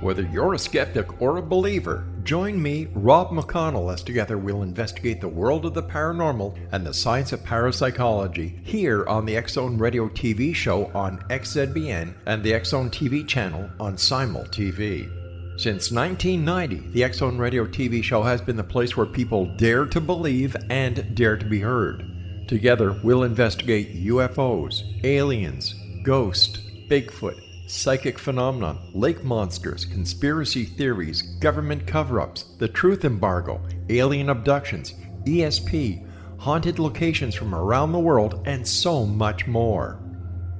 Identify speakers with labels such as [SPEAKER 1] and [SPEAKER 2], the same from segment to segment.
[SPEAKER 1] Whether you're a skeptic or a believer, join me, Rob McConnell, as together we'll investigate the world of the paranormal and the science of parapsychology here on the X-Zone Radio TV show on XZBN and the X-Zone TV channel on Simul TV. Since 1990, the X-Zone Radio TV show has been the place where people dare to believe and dare to be heard. Together, we'll investigate UFOs, aliens, ghosts, Bigfoot, psychic phenomenon, lake monsters, conspiracy theories, government cover-ups, the truth embargo, alien abductions, ESP, haunted locations from around the world, and so much more.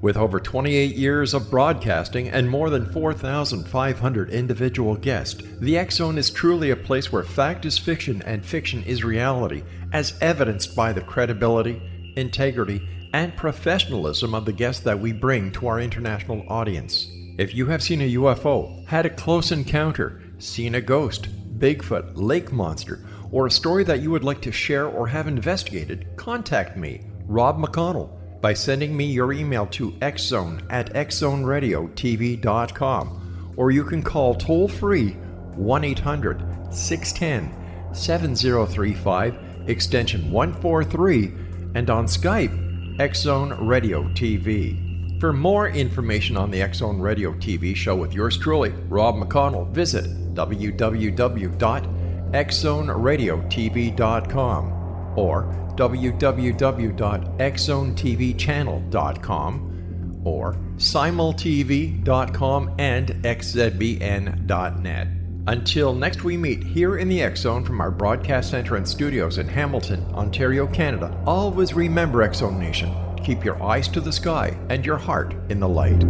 [SPEAKER 1] With over 28 years of broadcasting and more than 4,500 individual guests, the X-Zone is truly a place where fact is fiction and fiction is reality, as evidenced by the credibility, integrity, and professionalism of the guests that we bring to our international audience. If you have seen a UFO, had a close encounter, seen a ghost, Bigfoot, lake monster, or a story that you would like to share or have investigated, contact me, Rob McConnell, by sending me your email to xzone@xzoneradiotv.com, or you can call toll-free 1-800-610-7035, extension 143, and on Skype, X-Zone Radio TV. For more information on the X-Zone Radio TV show with yours truly, Rob McConnell, visit www.xzoneradiotv.com or www.xzonetvchannel.com or simultv.com and xzbn.net. Until next we meet here in the X-Zone from our broadcast center and studios in Hamilton, Ontario, Canada, always remember, X-Zone Nation, keep your eyes to the sky and your heart in the light.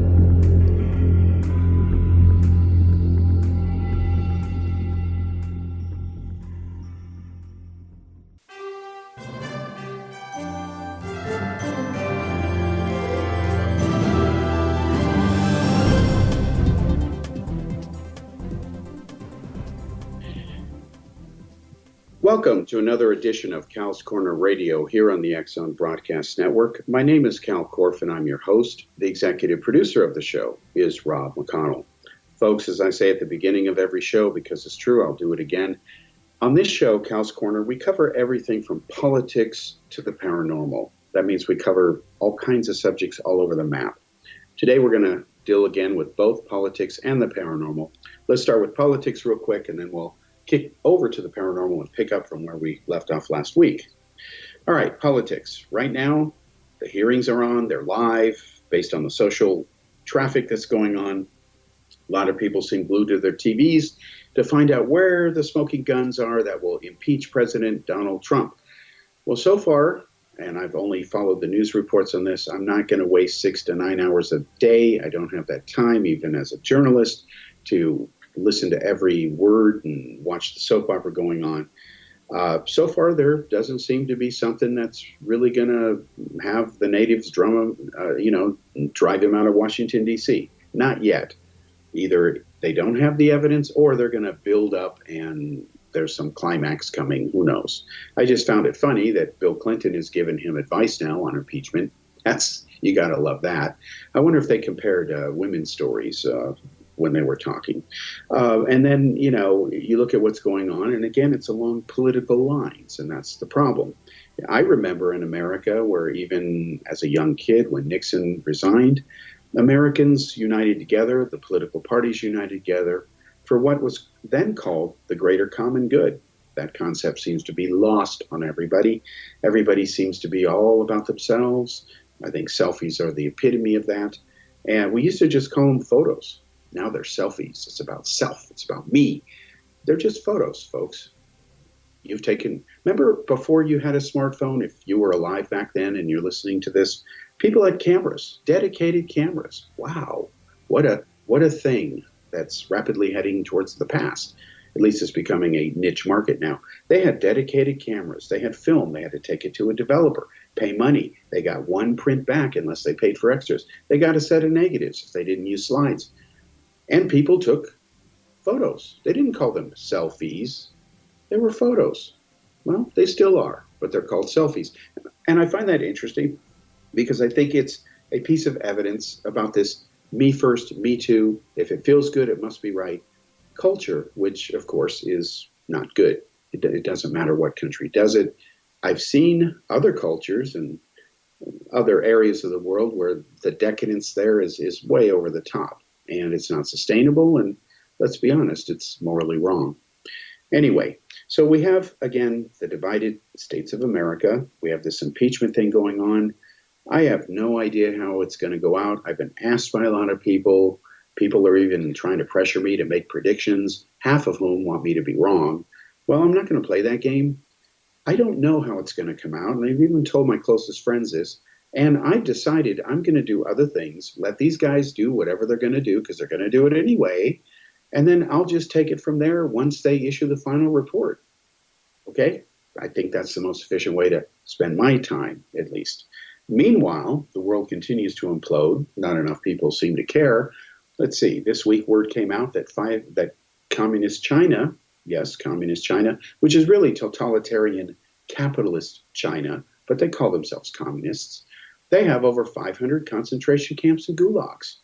[SPEAKER 2] Welcome to another edition of Kal's Corner Radio here on the X-Zone Broadcast Network. My name is Kal Korff and I'm your host. The executive producer of the show is Rob McConnell. Folks, as I say at the beginning of every show, because it's true, I'll do it again. On this show, Kal's Corner, we cover everything from politics to the paranormal. That means we cover all kinds of subjects all over the map. Today we're going to deal again with both politics and the paranormal. Let's start with politics real quick and then we'll kick over to the paranormal and pick up from where we left off last week. All right, politics. Right now, the hearings are on. They're live based on the social traffic that's going on. A lot of people seem glued to their TVs to find out where the smoking guns are that will impeach President Donald Trump. Well, so far, and I've only followed the news reports on this, I'm not going to waste 6 to 9 hours a day. I don't have that time, even as a journalist, to listen to every word and watch the soap opera going on. So far, there doesn't seem to be something that's really going to have the natives drive him out of Washington, D.C. Not yet. Either they don't have the evidence or they're going to build up and there's some climax coming. Who knows? I just found it funny that Bill Clinton has given him advice now on impeachment. You got to love that. I wonder if they compared women's stories when they were talking. And then, you look at what's going on, and again, it's along political lines, and that's the problem. I remember in America where even as a young kid, when Nixon resigned, Americans united together, the political parties united together for what was then called the greater common good. That concept seems to be lost on everybody. Everybody seems to be all about themselves. I think selfies are the epitome of that. And we used to just call them photos. Now they're selfies. It's about self. It's about me. They're just photos, folks. Remember before you had a smartphone, if you were alive back then and you're listening to this, people had cameras, dedicated cameras. Wow. What a thing that's rapidly heading towards the past. At least it's becoming a niche market now. They had dedicated cameras. They had film. They had to take it to a developer, pay money. They got one print back unless they paid for extras. They got a set of negatives if they didn't use slides. And people took photos. They didn't call them selfies. They were photos. Well, they still are, but they're called selfies. And I find that interesting because I think it's a piece of evidence about this me first, me too. If it feels good, it must be right. culture, which of course is not good. It doesn't matter what country does it. I've seen other cultures and other areas of the world where the decadence there is way over the top and it's not sustainable. And let's be honest, it's morally wrong. Anyway, so we have, again, the divided states of America. We have this impeachment thing going on. I have no idea how it's going to go out. I've been asked by a lot of people. People are even trying to pressure me to make predictions, half of whom want me to be wrong. Well, I'm not going to play that game. I don't know how it's going to come out. And I've even told my closest friends this. And I've decided I'm going to do other things. Let these guys do whatever they're going to do because they're going to do it anyway. And then I'll just take it from there once they issue the final report. Okay? I think that's the most efficient way to spend my time, at least. Meanwhile, the world continues to implode. Not enough people seem to care. Let's see. This week, word came out that communist China, yes, communist China, which is really totalitarian capitalist China, but they call themselves communists. They have over 500 concentration camps and gulags.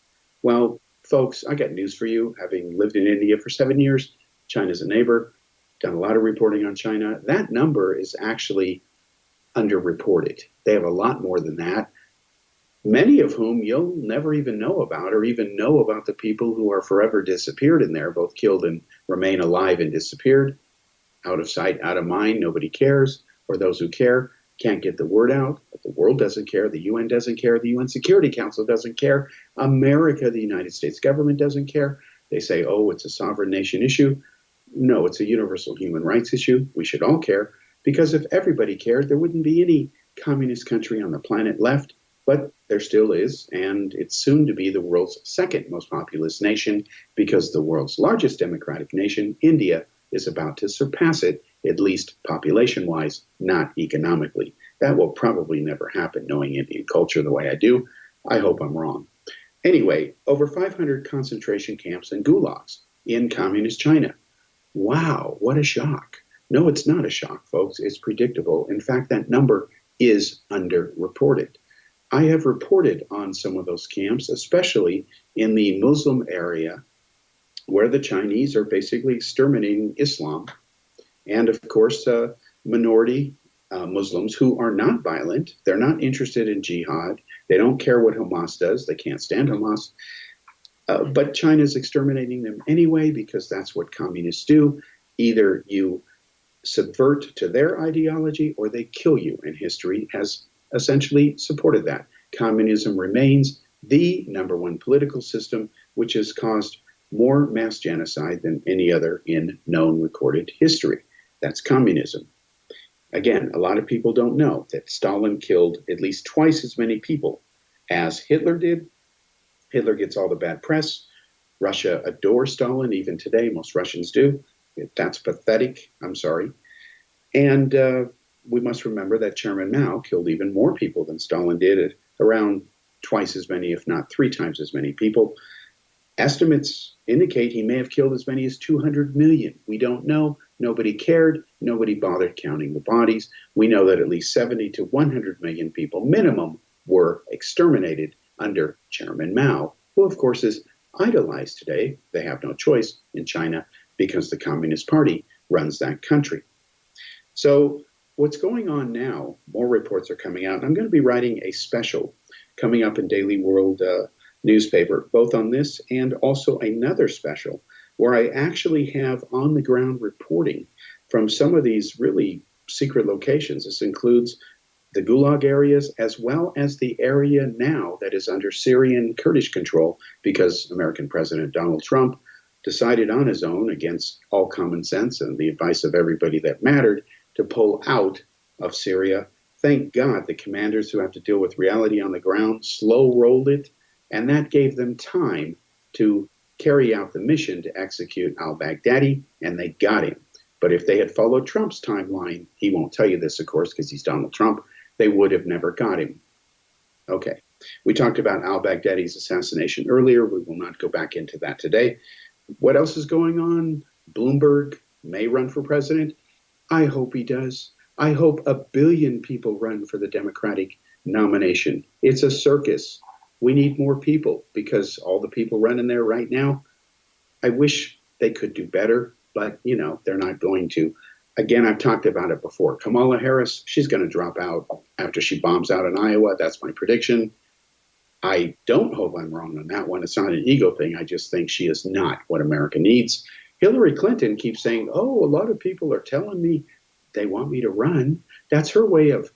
[SPEAKER 2] Well, folks, I got news for you. Having lived in India for 7 years, China's a neighbor, done a lot of reporting on China. That number is actually underreported. They have a lot more than that, many of whom you'll never even know about, or even know about the people who are forever disappeared in there, both killed and remain alive and disappeared. Out of sight, out of mind, nobody cares, or those who care can't get the word out. But the world doesn't care, the UN doesn't care, the UN Security Council doesn't care, America, the United States government doesn't care. They say, oh, it's a sovereign nation issue. No, it's a universal human rights issue. We should all care, because if everybody cared, there wouldn't be any communist country on the planet left. But there still is, and it's soon to be the world's second most populous nation, because the world's largest democratic nation, India, is about to surpass it, at least population-wise, not economically. That will probably never happen, knowing Indian culture the way I do. I hope I'm wrong. Anyway, over 500 concentration camps and gulags in communist China. Wow, what a shock. No, it's not a shock, folks. It's predictable. In fact, that number is underreported. I have reported on some of those camps, especially in the Muslim area, where the Chinese are basically exterminating Islam. And of course, minority Muslims who are not violent. They're not interested in jihad. They don't care what Hamas does. They can't stand Hamas. But China's exterminating them anyway, because that's what communists do. Either you subvert to their ideology or they kill you. And history has essentially supported that. Communism remains the number one political system, which has caused more mass genocide than any other in known recorded history. That's communism. Again, a lot of people don't know that Stalin killed at least twice as many people as Hitler did. Hitler gets all the bad press. Russia adores Stalin, even today, most Russians do. That's pathetic, I'm sorry. And we must remember that Chairman Mao killed even more people than Stalin did, around twice as many, if not 3 times as many people. Estimates indicate he may have killed as many as 200 million. We don't know. Nobody cared. Nobody bothered counting the bodies. We know that at least 70 to 100 million people, minimum, were exterminated under Chairman Mao, who, of course, is idolized today. They have no choice in China because the Communist Party runs that country. So what's going on now, more reports are coming out. I'm going to be writing a special coming up in Daily World newspaper, both on this and also another special where I actually have on-the-ground reporting from some of these really secret locations. This includes the Gulag areas, as well as the area now that is under Syrian Kurdish control, because American President Donald Trump decided on his own, against all common sense and the advice of everybody that mattered, to pull out of Syria. Thank God the commanders who have to deal with reality on the ground slow-rolled it, and that gave them time to carry out the mission to execute al-Baghdadi, and they got him. But if they had followed Trump's timeline, he won't tell you this, of course, because he's Donald Trump, they would have never got him. Okay, we talked about al-Baghdadi's assassination earlier. We will not go back into that today. What else is going on? Bloomberg may run for president. I hope he does. I hope 1 billion people run for the Democratic nomination. It's a circus. We need more people, because all the people running there right now, I wish They could do better, but, they're not going to. Again, I've talked about it before. Kamala Harris, she's going to drop out after she bombs out in Iowa. That's my prediction. I don't hope I'm wrong on that one. It's not an ego thing. I just think she is not what America needs. Hillary Clinton keeps saying, oh, a lot of people are telling me they want me to run. That's her way of,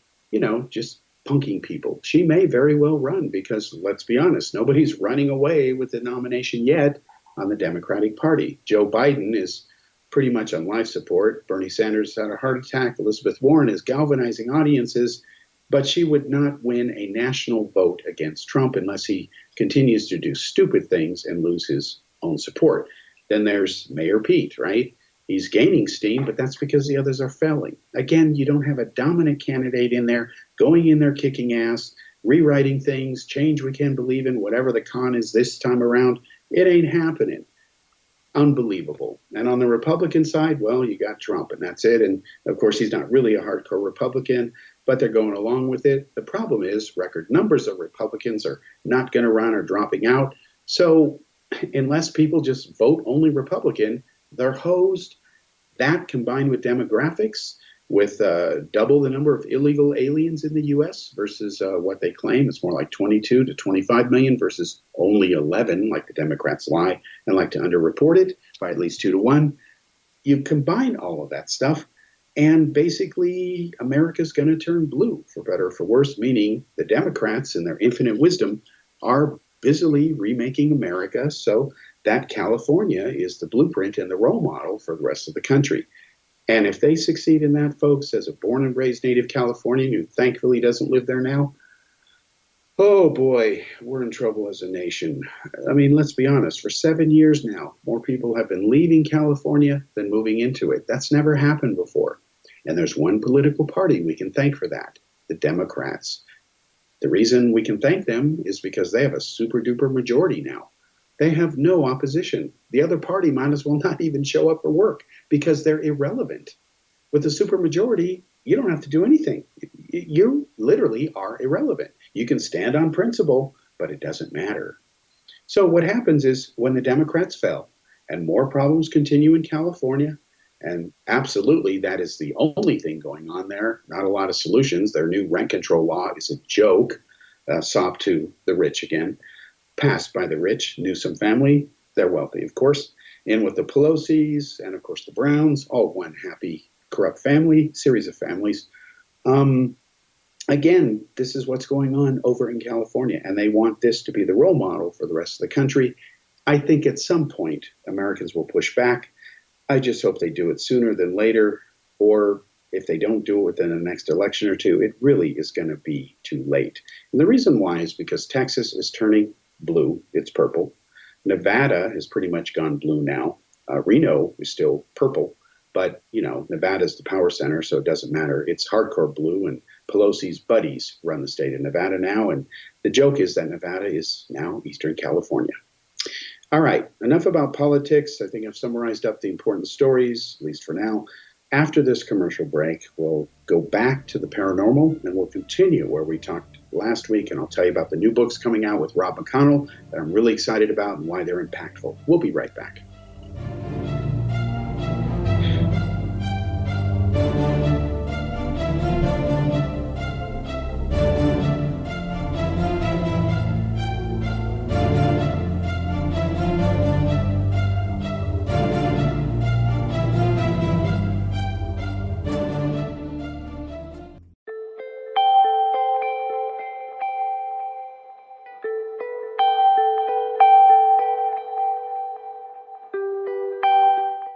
[SPEAKER 2] just punking people. She may very well run because, let's be honest, nobody's running away with the nomination yet on the Democratic Party. Joe Biden is pretty much on life support. Bernie Sanders had a heart attack. Elizabeth Warren is galvanizing audiences. But she would not win a national vote against Trump unless he continues to do stupid things and lose his own support. Then there's Mayor Pete, right? He's gaining steam, but that's because the others are failing. Again, you don't have a dominant candidate in there, going in there kicking ass, rewriting things, change we can believe in, whatever the con is this time around. It ain't happening. Unbelievable. And on the Republican side, well, you got Trump, and that's it. And of course, he's not really a hardcore Republican, but they're going along with it. The problem is record numbers of Republicans are not going to run or dropping out. So unless people just vote only Republican, they're hosed. That combined with demographics, with double the number of illegal aliens in the U.S. versus what they claim. It's more like 22 to 25 million versus only 11, like the Democrats lie and like to underreport it by at least 2 to 1. You combine all of that stuff, and basically America's going to turn blue, for better or for worse, meaning the Democrats, in their infinite wisdom, are busily remaking America so that California is the blueprint and the role model for the rest of the country. And if they succeed in that, folks, as a born and raised native Californian who thankfully doesn't live there now, oh boy, we're in trouble as a nation. I mean, let's be honest, for 7 years now, more people have been leaving California than moving into it. That's never happened before. And there's one political party we can thank for that, the Democrats. The reason we can thank them is because they have a super duper majority now. They have no opposition. The other party might as well not even show up for work because they're irrelevant. With a supermajority, you don't have to do anything. You literally are irrelevant. You can stand on principle, but it doesn't matter. So what happens is when the Democrats fell and more problems continue in California, and absolutely that is the only thing going on there, not a lot of solutions. Their new rent control law is a joke, sop to the rich again. Passed by the rich, Newsom family. They're wealthy, of course. In with the Pelosi's and, of course, the Browns, all one happy, corrupt family, series of families. Again, this is what's going on over in California, and they want this to be the role model for the rest of the country. I think at some point, Americans will push back. I just hope they do it sooner than later, or if they don't do it within the next election or two, it really is going to be too late. And the reason why is because Texas is turning blue. It's purple. Nevada has pretty much gone blue now. Reno is still purple, but Nevada's the power center, so it doesn't matter. It's hardcore blue, and Pelosi's buddies run the state of Nevada now. And the joke is that Nevada is now Eastern California. All right, enough about politics. I think I've summarized up the important stories, at least for now. After this commercial break, we'll go back to the paranormal, and we'll continue where we talked last week, and I'll tell you about the new books coming out with Rob McConnell that I'm really excited about and why they're impactful. We'll be right back.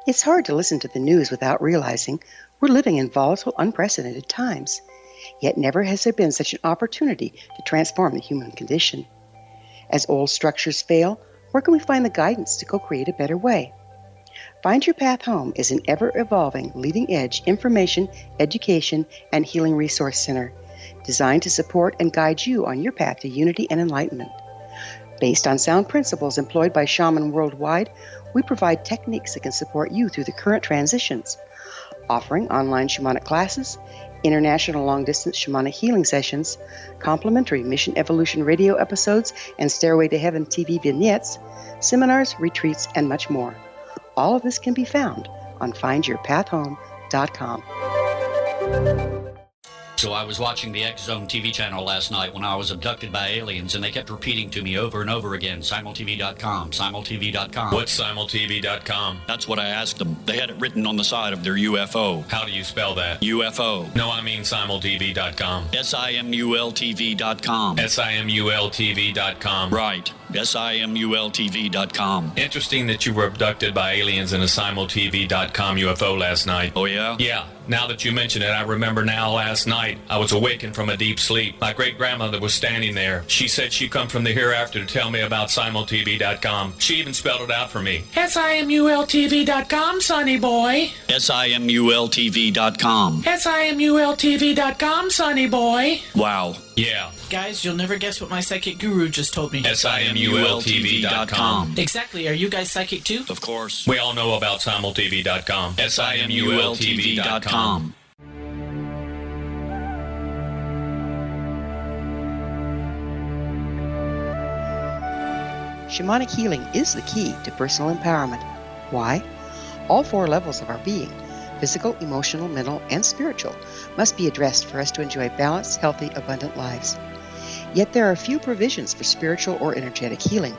[SPEAKER 3] It's hard to listen to the news without realizing we're living in volatile, unprecedented times. Yet never has there been such an opportunity to transform the human condition. As old structures fail, where can we find the guidance to co-create a better way? Find Your Path Home is an ever-evolving, leading-edge information, education, and healing resource center designed to support and guide you on your path to unity and enlightenment. Based on sound principles employed by shamans worldwide, we provide techniques that can support you through the current transitions, offering online shamanic classes, international long-distance shamanic healing sessions, complimentary Mission Evolution radio episodes and Stairway to Heaven TV vignettes, seminars, retreats, and much more. All of this can be found on findyourpathhome.com.
[SPEAKER 4] So I was watching the X Zone TV channel last night when I was abducted by aliens, and they kept repeating to me over and over again, simultv.com, simultv.com.
[SPEAKER 5] What's simultv.com?
[SPEAKER 4] That's what I asked them. They had it written on the side of their UFO.
[SPEAKER 5] How do you spell that?
[SPEAKER 4] UFO.
[SPEAKER 5] No, I mean simultv.com.
[SPEAKER 4] simultv.com.
[SPEAKER 5] simultv.com.
[SPEAKER 4] Right. simultv.com.
[SPEAKER 5] Interesting that you were abducted by aliens in a simultv.com UFO last night.
[SPEAKER 4] Oh, yeah?
[SPEAKER 5] Yeah. Now that you mention it, I remember now last night I was awakened from a deep sleep. My great-grandmother was standing there. She said she'd come from the hereafter to tell me about simultv.com. She even spelled it out for me. simultv.com, sonny boy.
[SPEAKER 4] simultv.com.
[SPEAKER 5] simultv.com, sonny boy.
[SPEAKER 4] Wow.
[SPEAKER 5] Yeah.
[SPEAKER 6] Guys, you'll never guess what my psychic guru just told me.
[SPEAKER 5] simultv.com.
[SPEAKER 6] Exactly. Are you guys psychic too?
[SPEAKER 4] Of course.
[SPEAKER 5] We all know about simultv.com. simultv.com.
[SPEAKER 3] Shamanic healing is the key to personal empowerment. Why? All 4 levels of our being, physical, emotional, mental, and spiritual, must be addressed for us to enjoy balanced, healthy, abundant lives. Yet there are few provisions for spiritual or energetic healing.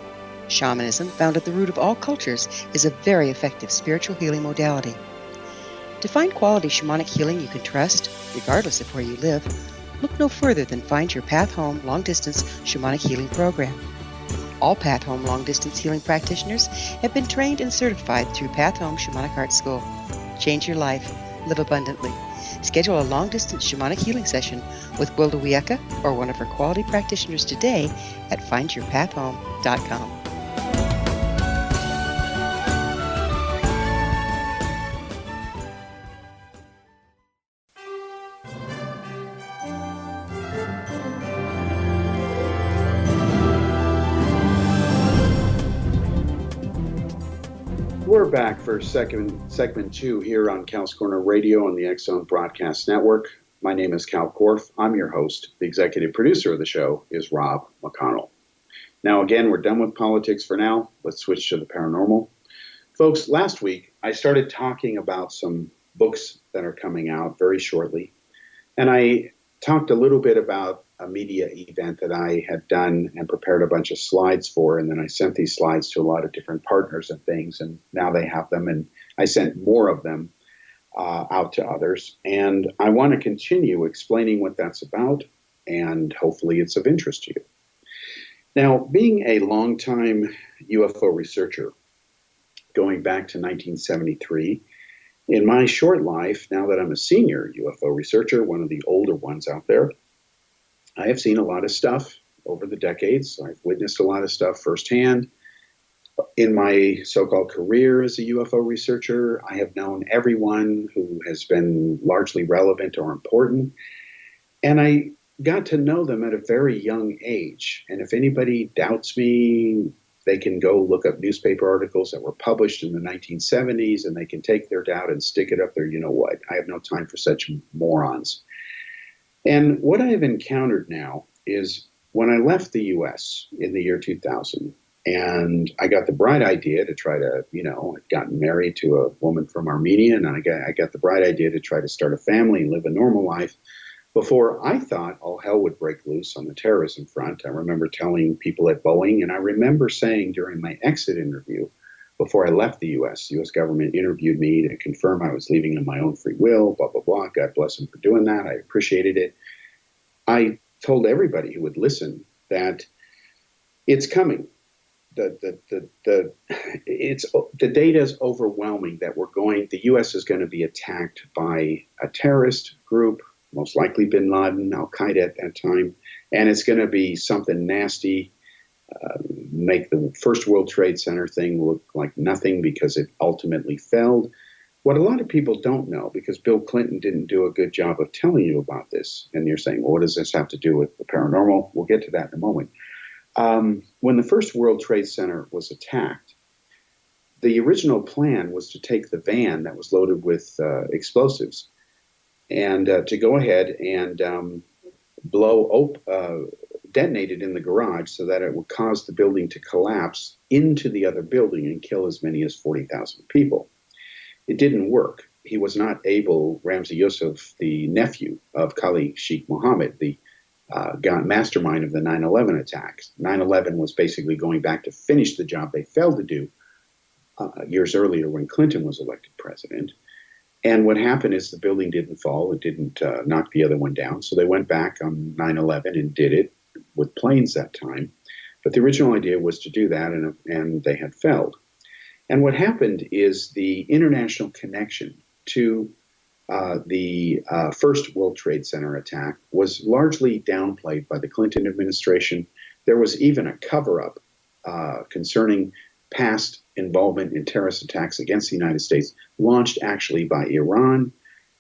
[SPEAKER 3] Shamanism, found at the root of all cultures, is a very effective spiritual healing modality. To find quality shamanic healing you can trust, regardless of where you live, look no further than Find Your Path Home Long-Distance Shamanic Healing Program. All Path Home Long-Distance Healing practitioners have been trained and certified through Path Home Shamanic Art School. Change your life. Live abundantly. Schedule a long-distance shamanic healing session with Wilda Wieka or one of her quality practitioners today at findyourpathhome.com.
[SPEAKER 2] We're back for segment 2 here on Cal's Corner Radio on the X Zone Broadcast Network. My name is Kal Korff. I'm your host. The executive producer of the show is Rob McConnell. Now, again, we're done with politics for now. Let's switch to the paranormal. Folks, last week I started talking about some books that are coming out very shortly. And I talked a little bit about a media event that I had done and prepared a bunch of slides for, and then I sent these slides to a lot of different partners and things, and now they have them, and I sent more of them out to others. And I want to continue explaining what that's about, and hopefully it's of interest to you. Now, being a longtime UFO researcher, going back to 1973, in my short life, now that I'm a senior UFO researcher, one of the older ones out there, I have seen a lot of stuff over the decades. I've witnessed a lot of stuff firsthand. In my so-called career as a UFO researcher, I have known everyone who has been largely relevant or important. And I got to know them at a very young age. And if anybody doubts me, they can go look up newspaper articles that were published in the 1970s, and they can take their doubt and stick it up there. You know what? I have no time for such morons. And what I have encountered now is when I left the U.S. in the year 2000, and I got the bright idea to try to, I'd gotten married to a woman from Armenia, and I got the bright idea to try to start a family and live a normal life before I thought all hell would break loose on the terrorism front. I remember telling people at Boeing, and I remember saying during my exit interview, before I left the U.S. government interviewed me to confirm I was leaving on my own free will, blah, blah, blah. God bless them for doing that. I appreciated it. I told everybody who would listen that it's coming. The data is overwhelming that the U.S. is going to be attacked by a terrorist group, most likely bin Laden, Al-Qaeda at that time, and it's going to be something nasty. Make the first World Trade Center thing look like nothing because it ultimately failed. What a lot of people don't know, because Bill Clinton didn't do a good job of telling you about this, and you're saying, well, what does this have to do with the paranormal? We'll get to that in a moment. When the first World Trade Center was attacked, the original plan was to take the van that was loaded with explosives and to go ahead and blow detonated in the garage so that it would cause the building to collapse into the other building and kill as many as 40,000 people. It didn't work. He was not able, Ramzi Youssef, the nephew of Khalid Sheikh Mohammed, the mastermind of the 9/11 attacks. 9/11 was basically going back to finish the job they failed to do years earlier when Clinton was elected president. And what happened is the building didn't fall. It didn't knock the other one down. So they went back on 9/11 and did it with planes that time. But the original idea was to do that, and they had failed. And what happened is the international connection to the first World Trade Center attack was largely downplayed by the Clinton administration. There was even a cover-up concerning past involvement in terrorist attacks against the United States, launched actually by Iran,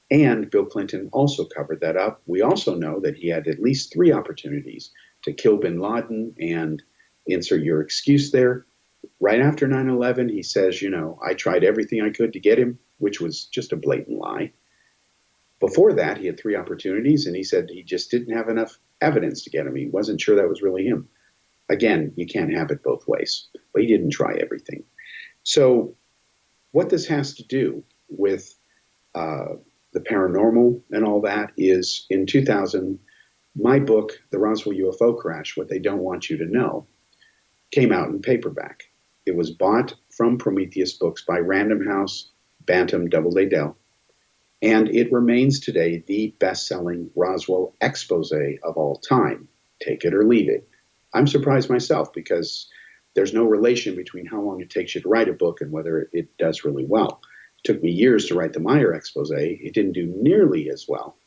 [SPEAKER 2] and Bill Clinton also covered that up. We also know that he had at least 3 opportunities to kill bin Laden, and insert your excuse there. Right after 9/11, he says, I tried everything I could to get him, which was just a blatant lie. Before that, he had 3 opportunities, and he said he just didn't have enough evidence to get him. He wasn't sure that was really him. Again, you can't have it both ways, but he didn't try everything. So what this has to do with the paranormal and all that is, in 2000, my book, The Roswell UFO Crash, What They Don't Want You to Know, came out in paperback. It was bought from Prometheus Books by Random House, Bantam, Doubleday Dell, and it remains today the best-selling Roswell expose of all time. Take it or leave it. I'm surprised myself because there's no relation between how long it takes you to write a book and whether it does really well. It took me years to write the Meyer expose. It didn't do nearly as well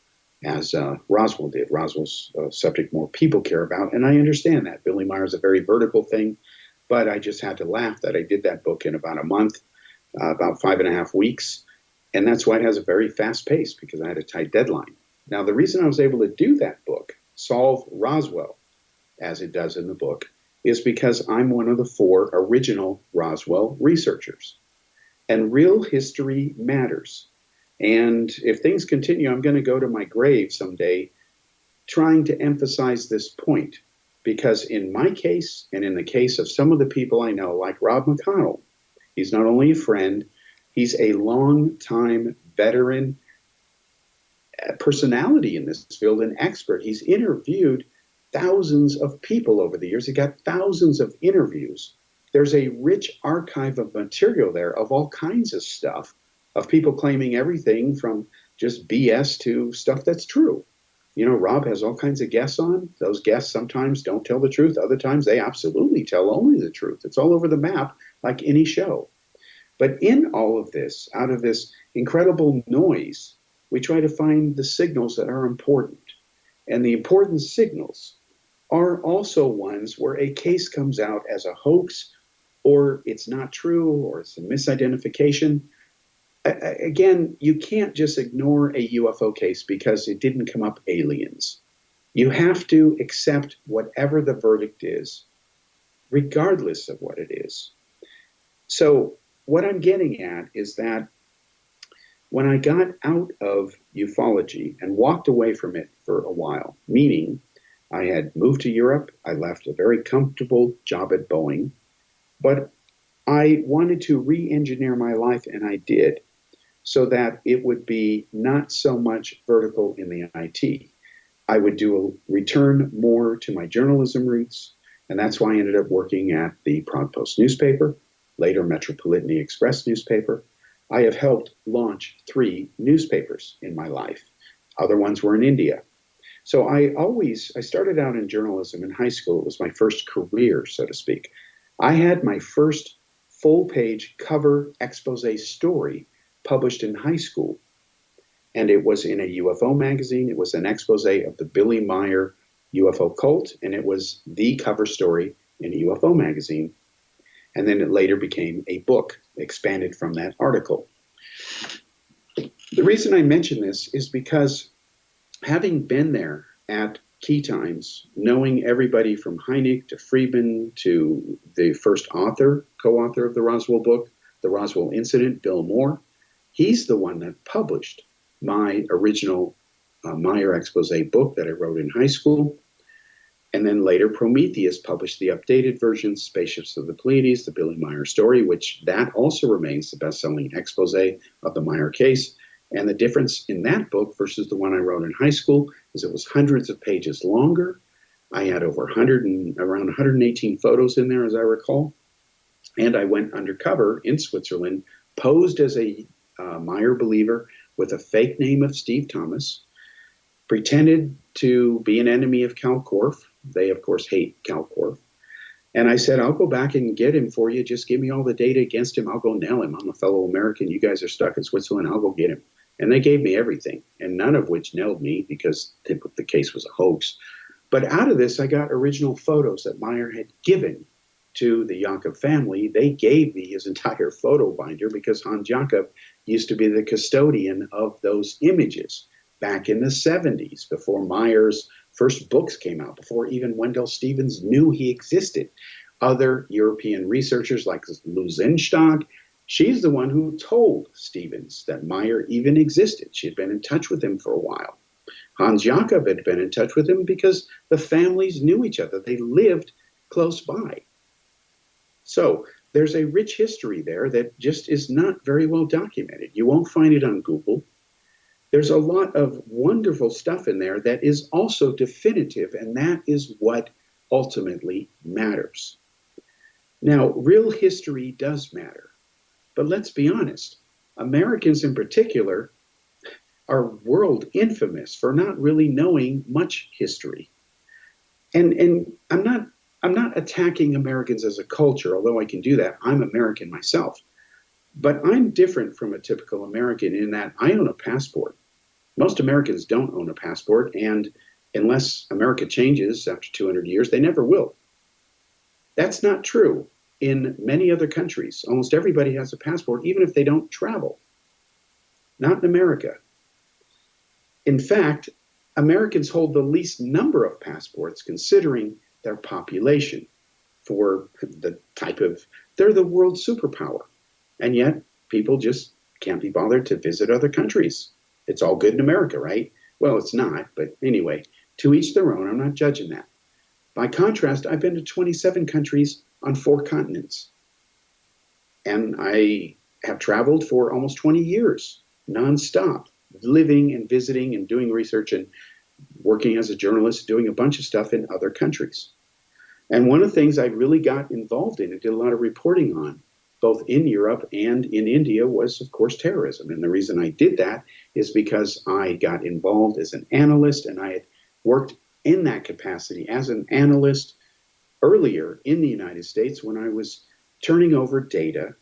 [SPEAKER 2] as Roswell did. Roswell's a subject more people care about, and I understand that. Billy Meyer is a very vertical thing, but I just had to laugh that I did that book in about a month, about 5.5 weeks, and that's why it has a very fast pace, because I had a tight deadline. Now, the reason I was able to do that book, Solve Roswell, as it does in the book, is because I'm one of the 4 original Roswell researchers. And real history matters. And if things continue, I'm going to go to my grave someday trying to emphasize this point. Because in my case, and in the case of some of the people I know, like Rob McConnell, he's not only a friend, he's a long-time veteran personality in this field, an expert. He's interviewed thousands of people over the years. He got thousands of interviews. There's a rich archive of material there of all kinds of stuff, of people claiming everything from just BS to stuff that's true. Rob has all kinds of guests on. Those guests sometimes don't tell the truth. Other times they absolutely tell only the truth. It's all over the map, like any show. But in all of this, out of this incredible noise, we try to find the signals that are important. And the important signals are also ones where a case comes out as a hoax, or it's not true, or it's a misidentification. Again, you can't just ignore a UFO case because it didn't come up aliens. You have to accept whatever the verdict is, regardless of what it is. So what I'm getting at is that when I got out of ufology and walked away from it for a while, meaning I had moved to Europe, I left a very comfortable job at Boeing, but I wanted to re-engineer my life, and I did, so that it would be not so much vertical in the IT. I would return more to my journalism roots, and that's why I ended up working at the Prague Post newspaper, later Metropolitan Express newspaper. I have helped launch 3 newspapers in my life. Other ones were in India. So I started out in journalism in high school. It was my first career, so to speak. I had my first full-page cover expose story published in high school. And it was in a UFO magazine. It was an expose of the Billy Meyer UFO cult, and it was the cover story in a UFO magazine. And then it later became a book, expanded from that article. The reason I mention this is because having been there at key times, knowing everybody from Hynek to Friedman to the first co-author of the Roswell book, The Roswell Incident, Bill Moore, he's the one that published my original Meyer expose book that I wrote in high school. And then later, Prometheus published the updated version, Spaceships of the Pleiades, the Billy Meyer story, which that also remains the best-selling expose of the Meyer case. And the difference in that book versus the one I wrote in high school is it was hundreds of pages longer. I had over around 118 photos in there, as I recall. And I went undercover in Switzerland, posed as a Meyer believer with a fake name of Steve Thomas, pretended to be an enemy of Kal Korff. They, of course, hate Kal Korff. And I said, I'll go back and get him for you. Just give me all the data against him. I'll go nail him. I'm a fellow American. You guys are stuck in Switzerland. I'll go get him. And they gave me everything, and none of which nailed me because the case was a hoax. But out of this, I got original photos that Meyer had given to the Jacob family. They gave me his entire photo binder because Hans Jacob used to be the custodian of those images back in the 70s, before Meyer's first books came out, before even Wendell Stevens knew he existed. Other European researchers like Luzenstock, she's the one who told Stevens that Meyer even existed. She had been in touch with him for a while. Hans Jacob had been in touch with him because the families knew each other. They lived close by. So there's a rich history there that just is not very well documented. You won't find it on Google. There's a lot of wonderful stuff in there that is also definitive, and that is what ultimately matters. Now, real history does matter, but let's be honest. Americans in particular are world infamous for not really knowing much history. And I'm not attacking Americans as a culture, although I can do that. I'm American myself. But I'm different from a typical American in that I own a passport. Most Americans don't own a passport, and unless America changes after 200 years, they never will. That's not true in many other countries. Almost everybody has a passport, even if they don't travel. Not in America. In fact, Americans hold the least number of passports considering their population for the type of, they're the world superpower. And yet people just can't be bothered to visit other countries. It's all good in America, right? Well, it's not, but anyway, to each their own. I'm not judging that. By contrast, I've been to 27 countries on 4 continents. And I have traveled for almost 20 years, nonstop, living and visiting and doing research and working as a journalist, doing a bunch of stuff in other countries. And one of the things I really got involved in and did a lot of reporting on, both in Europe and in India, was, of course, terrorism. And the reason I did that is because I got involved as an analyst, and I had worked in that capacity as an analyst earlier in the United States when I was turning over data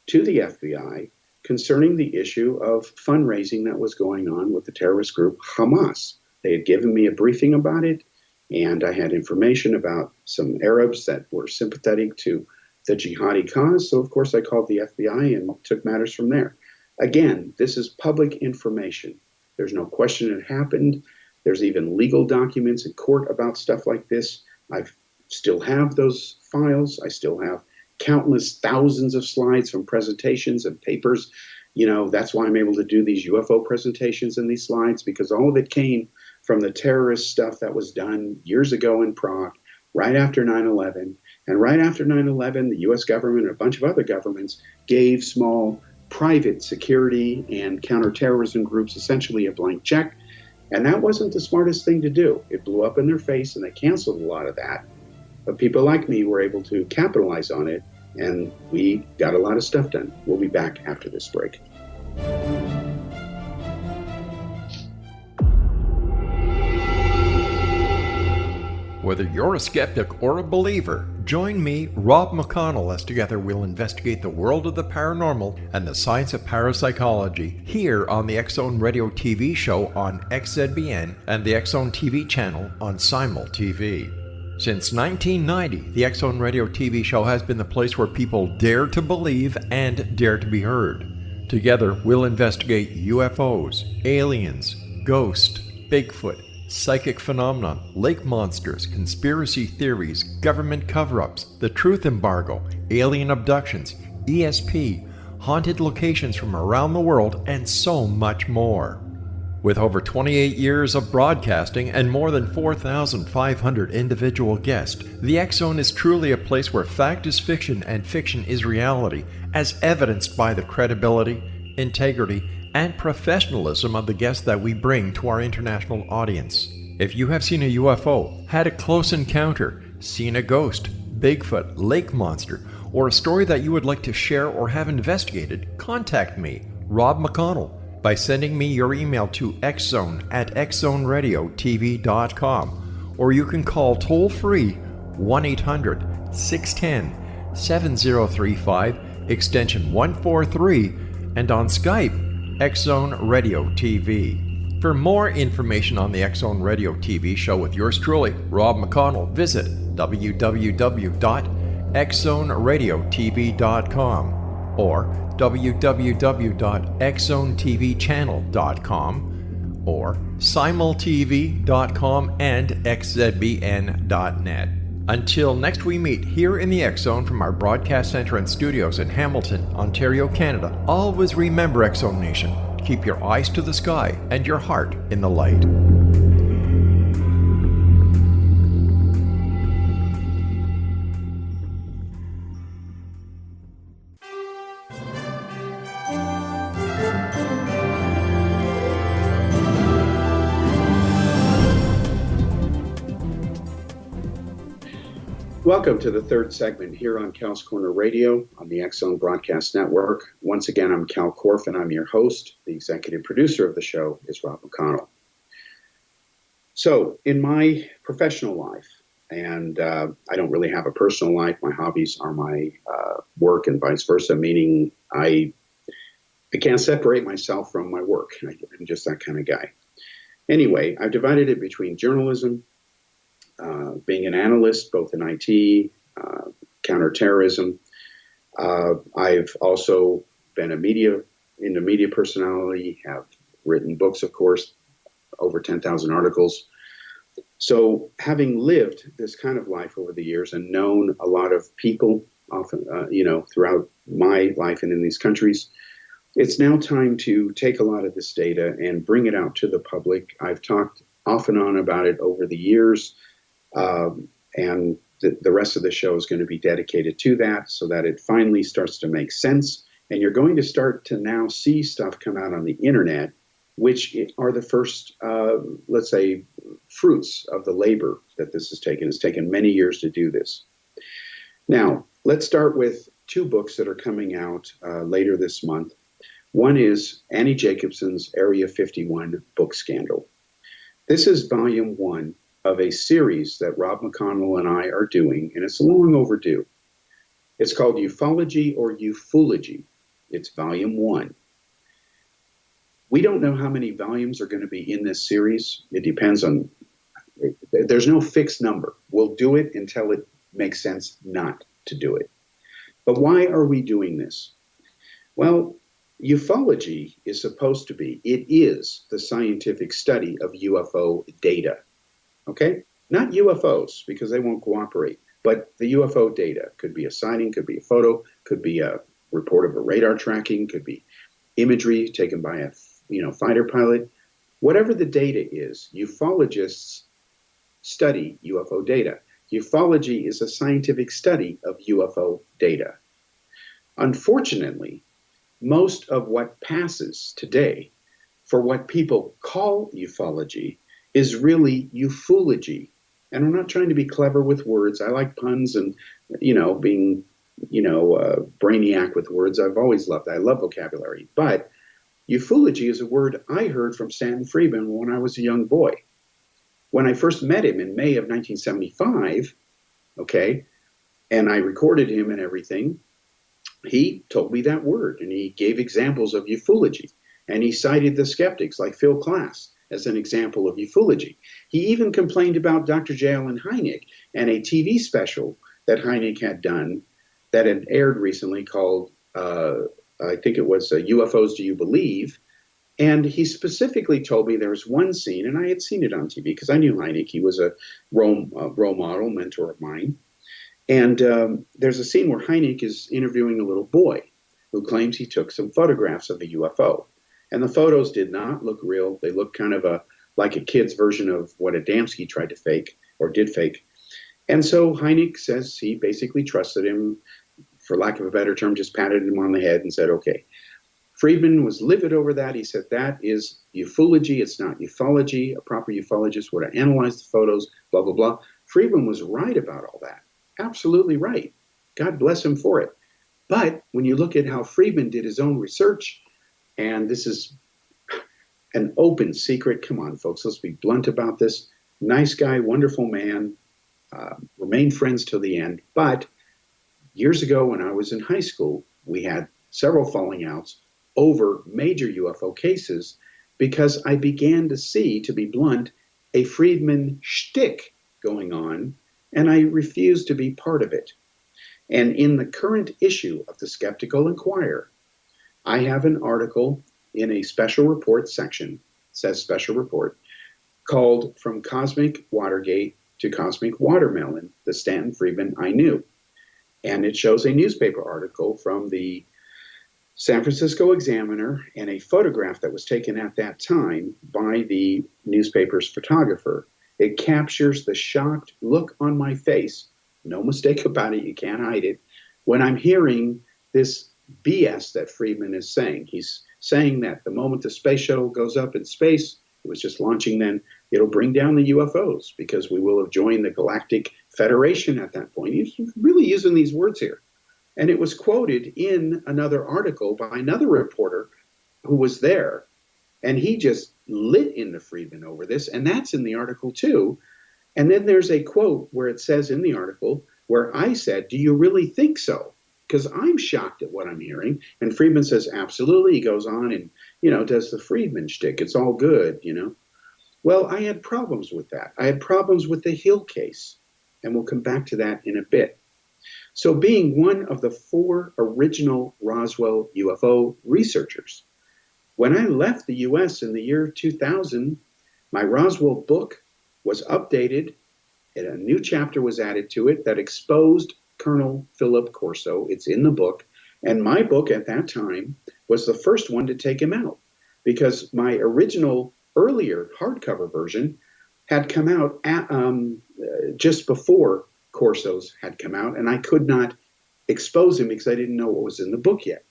[SPEAKER 2] to the FBI concerning the issue of fundraising that was going on with the terrorist group Hamas. They had given me a briefing about it, and I had information about some Arabs that were sympathetic to the jihadi cause. So, of course, I called the FBI and took matters from there. Again, this is public information. There's no question it happened. There's even legal documents in court about stuff like this. I still have those files. I still have countless thousands of slides from presentations and papers. You know, that's why I'm able to do these UFO presentations and these slides, because all of it came from the terrorist stuff that was done years ago in Prague, right after 9/11. And right after 9/11, the U.S. government and a bunch of other governments gave small private security and counterterrorism groups essentially a blank check. And that wasn't the smartest thing to do. It blew up in their face, and they canceled a lot of that. But people like me were able to capitalize on it, and we got a lot of stuff done. We'll be back after this break.
[SPEAKER 1] Whether you're a skeptic or a believer, join me, Rob McConnell, as together we'll investigate the world of the paranormal and the science of parapsychology here on the X-Zone Radio TV show on XZBN and the X-Zone TV channel on Simul TV. Since 1990, the X-Zone Radio TV show has been the place where people dare to believe and dare to be heard. Together, we'll investigate UFOs, aliens, ghosts, Bigfoot, psychic phenomena, lake monsters, conspiracy theories, government cover-ups, the truth embargo, alien abductions, ESP, haunted locations from around the world, and so much more. With over 28 years of broadcasting and more than 4,500 individual guests, the X Zone is truly a place where fact is fiction and fiction is reality, as evidenced by the credibility, integrity, and professionalism of the guests that we bring to our international audience. If you have seen a UFO, had a close encounter, seen a ghost, Bigfoot, lake monster, or a story that you would like to share or have investigated, contact me, Rob McConnell, by sending me your email to xzone@xzoneradiotv.com, or you can call toll-free 1-800-610-7035, extension 143, and on Skype, X Zone Radio TV. For more information on the X Zone Radio TV show with yours truly, Rob McConnell, visit www.xzoneradiotv.com or www.xzonetvchannel.com or simultv.com and xzbn.net. Until next we meet here in the X Zone from our broadcast center and studios in Hamilton, Ontario, Canada, always remember, X Zone Nation, keep your eyes to the sky and your heart in the light.
[SPEAKER 2] Welcome to the third segment here on Cal's Corner Radio on the X Zone Broadcast Network. Once again, I'm Kal Korff, and I'm your host. The executive producer of the show is Rob McConnell. So, in my professional life, and I don't really have a personal life, my hobbies are my work and vice versa, meaning I can't separate myself from my work. I'm just that kind of guy. Anyway, I've divided it between journalism, being an analyst, both in IT, counterterrorism. I've also been a media personality, have written books, of course, over 10,000 articles. So having lived this kind of life over the years and known a lot of people often, throughout my life and in these countries, it's now time to take a lot of this data and bring it out to the public. I've talked off and on about it over the years. And the rest of the show is going to be dedicated to that so that it finally starts to make sense. And you're going to start to now see stuff come out on the internet, which are the first, let's say, fruits of the labor that this has taken. It's taken many years to do this. Now, let's start with two books that are coming out later this month. One is Annie Jacobsen's Area 51 book scandal. This is volume 1 of a series that Rob McConnell and I are doing, and it's long overdue. It's called Ufology or Ufology. It's volume 1. We don't know how many volumes are going to be in this series. It depends on, there's no fixed number. We'll do it until it makes sense not to do it. But why are we doing this? Well, ufology is supposed to be, it is the scientific study of UFO data. Okay? Not UFOs, because they won't cooperate, but the UFO data. Could be a sighting, could be a photo, could be a report of a radar tracking, could be imagery taken by a fighter pilot. Whatever the data is, ufologists study UFO data. Ufology is a scientific study of UFO data. Unfortunately, most of what passes today for what people call ufology is really ufology. And I'm not trying to be clever with words. I like puns and, being, brainiac with words. I've always loved that. I love vocabulary. But ufology is a word I heard from Stanton Friedman when I was a young boy. When I first met him in May of 1975, okay, and I recorded him and everything, he told me that word, and he gave examples of ufology. And he cited the skeptics like Phil Klass as an example of ufology. He even complained about Dr. J. Allen Hynek and a TV special that Hynek had done that had aired recently called, I think it was UFOs Do You Believe? And he specifically told me there was one scene, and I had seen it on TV because I knew Hynek. He was a role model, mentor of mine. And there's a scene where Hynek is interviewing a little boy who claims he took some photographs of a UFO. And the photos did not look real. They looked kind of like a kid's version of what Adamski tried to fake or did fake. And so Hynek says he basically trusted him, for lack of a better term, just patted him on the head and said, okay. Friedman was livid over that. He said, that is ufology. It's not ufology. A proper ufologist would have analyzed the photos, blah, blah, blah. Friedman was right about all that. Absolutely right. God bless him for it. But when you look at how Friedman did his own research, and this is an open secret. Come on, folks, let's be blunt about this. Nice guy, wonderful man, remained friends till the end. But years ago when I was in high school, we had several falling outs over major UFO cases because I began to see, to be blunt, a Friedman shtick going on, and I refused to be part of it. And in the current issue of the Skeptical Inquirer, I have an article in a special report section, says special report, called From Cosmic Watergate to Cosmic Watermelon, the Stanton Friedman I Knew. And it shows a newspaper article from the San Francisco Examiner and a photograph that was taken at that time by the newspaper's photographer. It captures the shocked look on my face, no mistake about it, you can't hide it, when I'm hearing this BS that Friedman is saying. He's saying that the moment the space shuttle goes up in space, it was just launching then, it'll bring down the UFOs because we will have joined the Galactic Federation at that point. He's really using these words here. And it was quoted in another article by another reporter who was there. And he just lit into Friedman over this. And that's in the article too. And then there's a quote where it says in the article where I said, do you really think so? Because I'm shocked at what I'm hearing. And Friedman says, absolutely. He goes on and, does the Friedman shtick. It's all good, Well, I had problems with that. I had problems with the Hill case. And we'll come back to that in a bit. So being one of the 4 original Roswell UFO researchers, when I left the U.S. in the year 2000, my Roswell book was updated and a new chapter was added to it that exposed Colonel Philip Corso. It's in the book. And my book at that time was the first one to take him out because my original earlier hardcover version had come out just before Corso's had come out, and I could not expose him because I didn't know what was in the book yet.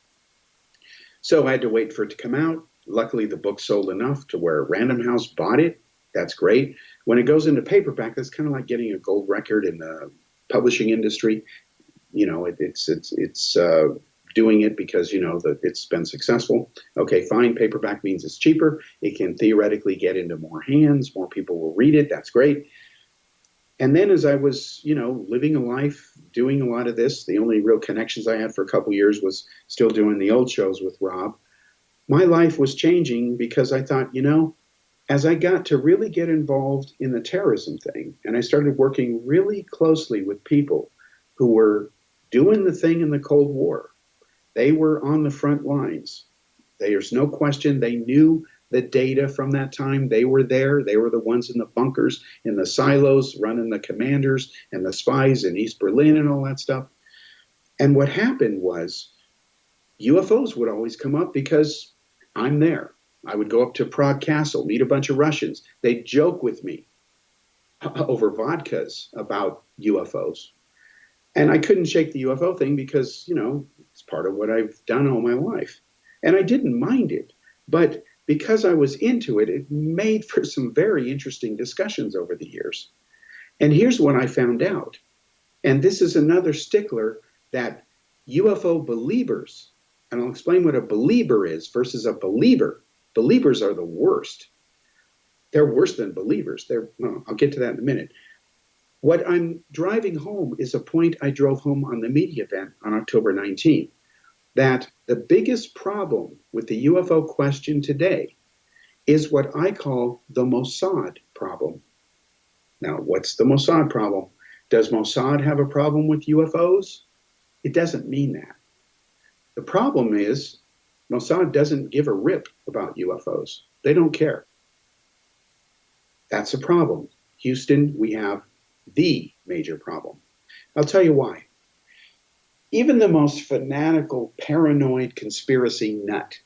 [SPEAKER 2] So I had to wait for it to come out. Luckily, the book sold enough to where Random House bought it. That's great. When it goes into paperback, that's kind of like getting a gold record in the publishing industry. It's doing it because, that it's been successful. Okay, fine. Paperback means it's cheaper. It can theoretically get into more hands. More people will read it. That's great. And then as I was, living a life, doing a lot of this, the only real connections I had for a couple years was still doing the old shows with Rob. My life was changing because I thought, as I got to really get involved in the terrorism thing, and I started working really closely with people who were doing the thing in the Cold War, they were on the front lines. There's no question they knew the data from that time. They were there. They were the ones in the bunkers, in the silos, running the commanders and the spies in East Berlin and all that stuff. And what happened was UFOs would always come up because I'm there. I would go up to Prague Castle, meet a bunch of Russians. They'd joke with me over vodkas about UFOs. And I couldn't shake the UFO thing because, it's part of what I've done all my life. And I didn't mind it. But because I was into it, it made for some very interesting discussions over the years. And here's what I found out. And this is another stickler that UFO believers, and I'll explain what a believer is versus a believer. Believers are the worst. They're worse than believers. I'll get to that in a minute. What I'm driving home is a point I drove home on the media event on October 19th. That the biggest problem with the UFO question today is what I call the Mossad problem. Now, what's the Mossad problem? Does Mossad have a problem with UFOs? It doesn't mean that. The problem is Mossad doesn't give a rip about UFOs. They don't care. That's a problem. Houston, we have the major problem. I'll tell you why. Even the most fanatical, paranoid conspiracy nut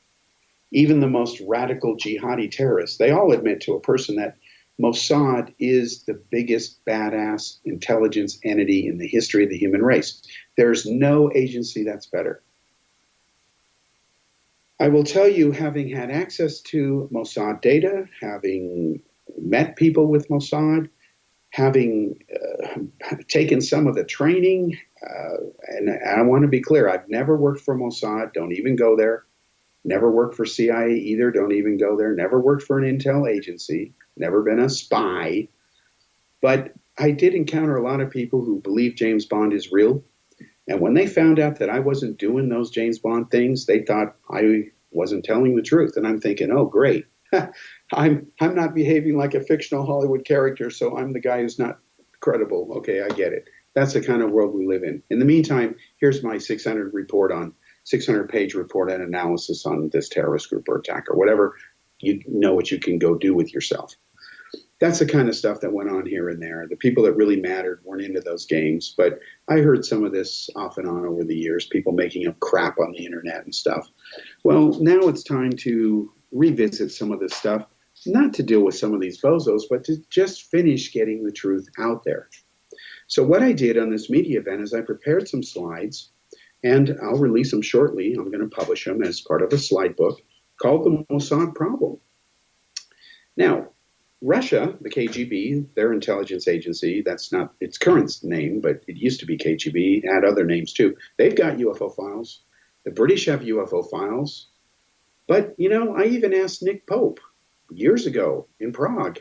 [SPEAKER 2] even the most radical jihadi terrorists, they all admit to a person that Mossad is the biggest badass intelligence entity in the history of the human race. There's no agency that's better. I will tell you, having had access to Mossad data, having met people with Mossad, having taken some of the training, and I want to be clear, I've never worked for Mossad, don't even go there. Never worked for CIA either, don't even go there. Never worked for an intel agency, never been a spy. But I did encounter a lot of people who believe James Bond is real. And when they found out that I wasn't doing those James Bond things, they thought I wasn't telling the truth. And I'm thinking, oh, great. I'm not behaving like a fictional Hollywood character, so I'm the guy who's not credible. Okay, I get it. That's the kind of world we live in. In the meantime, here's my 600-page report and analysis on this terrorist group or attack or whatever. You know what you can go do with yourself. That's the kind of stuff that went on here and there. The people that really mattered weren't into those games, but I heard some of this off and on over the years, people making up crap on the internet and stuff. Well, now it's time to revisit some of this stuff, not to deal with some of these bozos, but to just finish getting the truth out there. So what I did on this media event is I prepared some slides, and I'll release them shortly. I'm going to publish them as part of a slide book called The Mossad Problem. Now, Russia, the KGB, their intelligence agency, that's not its current name, but it used to be KGB, it had other names too. They've got UFO files. The British have UFO files. But, you know, I even asked Nick Pope years ago in Prague,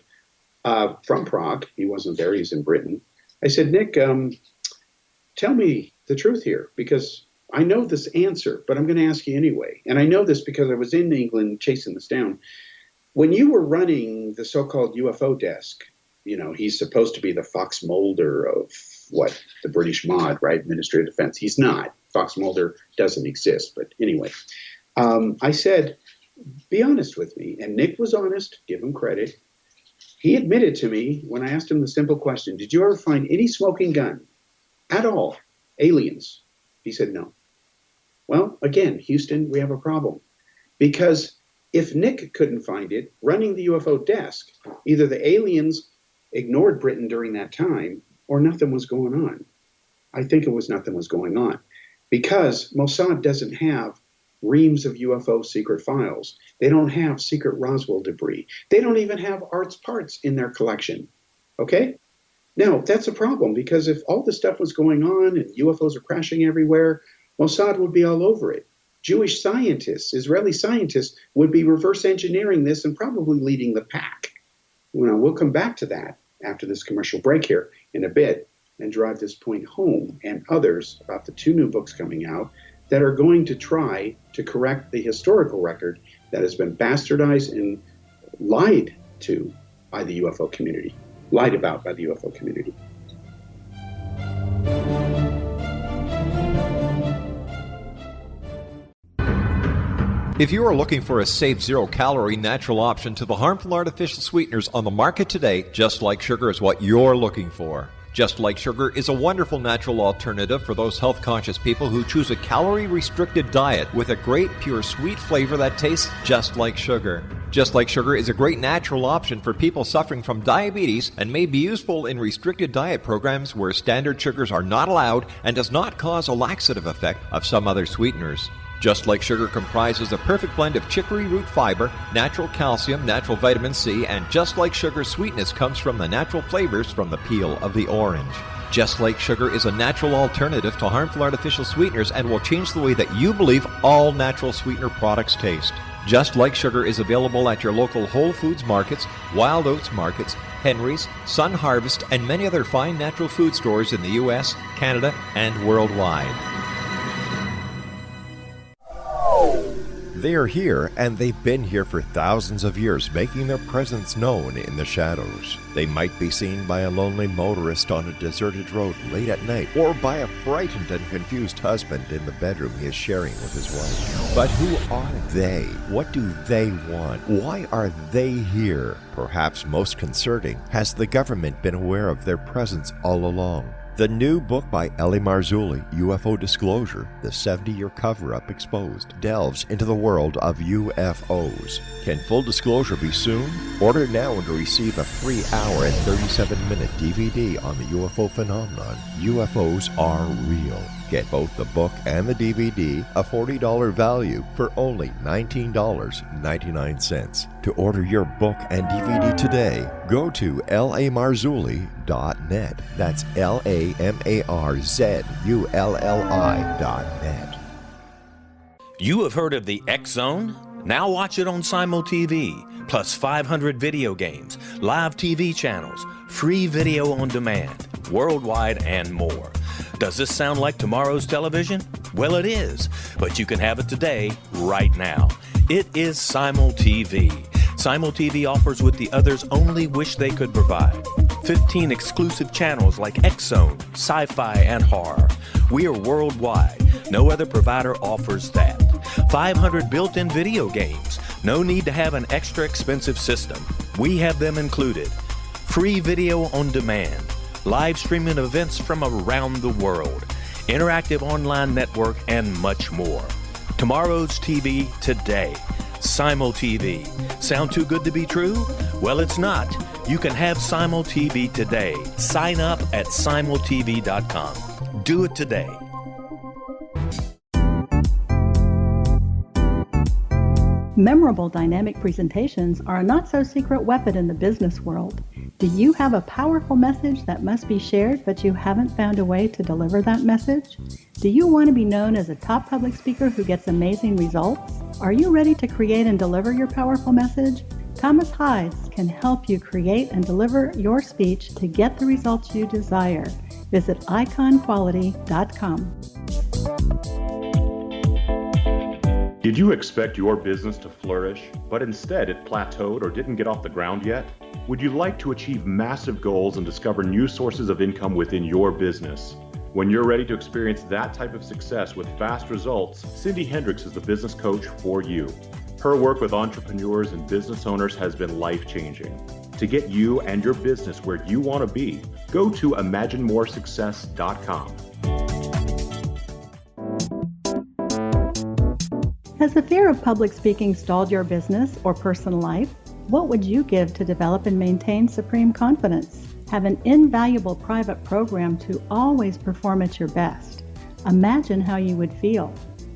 [SPEAKER 2] from Prague. He wasn't there, he's in Britain. I said, Nick, tell me the truth here, because I know this answer, but I'm going to ask you anyway. And I know this because I was in England chasing this down. When you were running the so-called UFO desk, you know, he's supposed to be the Fox Mulder of the British MOD, right? Ministry of Defense. He's not. Fox Mulder doesn't exist. But anyway, I said, be honest with me. And Nick was honest, give him credit. He admitted to me when I asked him the simple question, did you ever find any smoking gun at all? Aliens? He said no. Well, again, Houston, we have a problem. Because if Nick couldn't find it, running the UFO desk, either the aliens ignored Britain during that time or nothing was going on. I think it was nothing was going on. Because Mossad doesn't have reams of UFO secret files. They don't have secret Roswell debris. They don't even have Art's parts in their collection. Okay? Now, that's a problem because if all this stuff was going on and UFOs are crashing everywhere, Mossad would be all over it. Jewish scientists, Israeli scientists would be reverse engineering this and probably leading the pack. You know, we'll come back to that after this commercial break here in a bit and drive this point home and others about the 2 new books coming out that are going to try to correct the historical record that has been bastardized and lied to by the UFO community, lied about by the UFO community.
[SPEAKER 1] If you are looking for a safe, zero-calorie natural option to the harmful artificial sweeteners on the market today, Just Like Sugar is what you're looking for. Just Like Sugar is a wonderful natural alternative for those health-conscious people who choose a calorie-restricted diet with a great, pure, sweet flavor that tastes just like sugar. Just Like Sugar is a great natural option for people suffering from diabetes and may be useful in restricted diet programs where standard sugars are not allowed and does not cause a laxative effect of some other sweeteners. Just Like Sugar comprises a perfect blend of chicory root fiber, natural calcium, natural vitamin C, and Just Like Sugar's sweetness comes from the natural flavors from the peel of the orange. Just Like Sugar is a natural alternative to harmful artificial sweeteners and will change the way that you believe all natural sweetener products taste. Just Like Sugar is available at your local Whole Foods markets, Wild Oats markets, Henry's, Sun Harvest, and many other fine natural food stores in the U.S., Canada, and worldwide.
[SPEAKER 7] They are here, and they've been here for thousands of years, making their presence known in the shadows. They might be seen by a lonely motorist on a deserted road late at night, or by a frightened and confused husband in the bedroom he is sharing with his wife. But who are they? What do they want? Why are they here? Perhaps most concerning, has the government been aware of their presence all along? The new book by Eli Marzulli, UFO Disclosure, The 70-Year Cover-Up Exposed, delves into the world of UFOs. Can full disclosure be soon? Order now and receive a free hour and 37-minute DVD on the UFO phenomenon. UFOs are real. Get both the book and the DVD, a $40 value, for only $19.99. To order your book and DVD today, go to lamarzulli.net. That's LAMARZULLI.net.
[SPEAKER 5] You have heard of the X Zone? Now watch it on Simul TV, plus 500 video games, live TV channels, free video on demand, worldwide, and more. Does this sound like tomorrow's television? Well, it is, but you can have it today, right now. It is Simul TV. Simul TV offers what the others only wish they could provide. 15 exclusive channels like X-Zone, Sci-Fi, and Horror. We are worldwide. No other provider offers that. 500 built-in video games. No need to have an extra expensive system. We have them included. Free video on demand. Live streaming events from around the world, interactive online network, and much more. Tomorrow's TV today. Simul TV. Sound too good to be true? Well, it's not. You can have Simul TV today. Sign up at simultv.com. Do it today.
[SPEAKER 8] Memorable dynamic presentations are a not-so-secret weapon in the business world. Do you have a powerful message that must be shared, but you haven't found a way to deliver that message? Do you want to be known as a top public speaker who gets amazing results? Are you ready to create and deliver your powerful message? Thomas Hides can help you create and deliver your speech to get the results you desire. Visit iconquality.com.
[SPEAKER 9] Did you expect your business to flourish, but instead it plateaued or didn't get off the ground yet? Would you like to achieve massive goals and discover new sources of income within your business? When you're ready to experience that type of success with fast results, Cindy Hendricks is the business coach for you. Her work with entrepreneurs and business owners has been life-changing. To get you and your business where you want to be, go to imaginemoresuccess.com.
[SPEAKER 8] Has the fear of public speaking stalled your business or personal life? What would you give to develop and maintain supreme confidence? Have an invaluable private program to always perform at your best. Imagine how you would feel.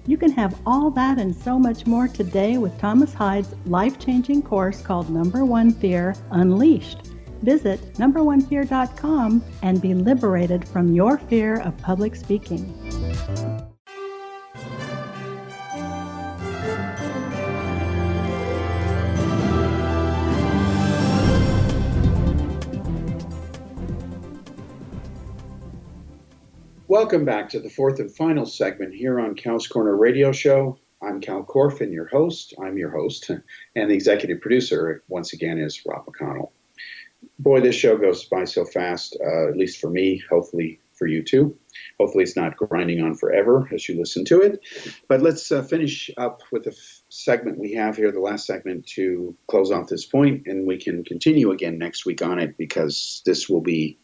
[SPEAKER 8] You can have all that and so much more today with Thomas Hides' life-changing course called Number One Fear Unleashed. Visit numberonefear.com and be liberated from your fear of public speaking.
[SPEAKER 2] Welcome back to the fourth and final segment here on Kal's Corner Radio Show. I'm Kal Korff and your host. I'm your host, and the executive producer, once again, is Rob McConnell. Boy, this show goes by so fast, at least for me, hopefully for you too. Hopefully it's not grinding on forever as you listen to it. But let's finish up with the segment we have here, the last segment, to close off this point, and we can continue again next week on it, because this will be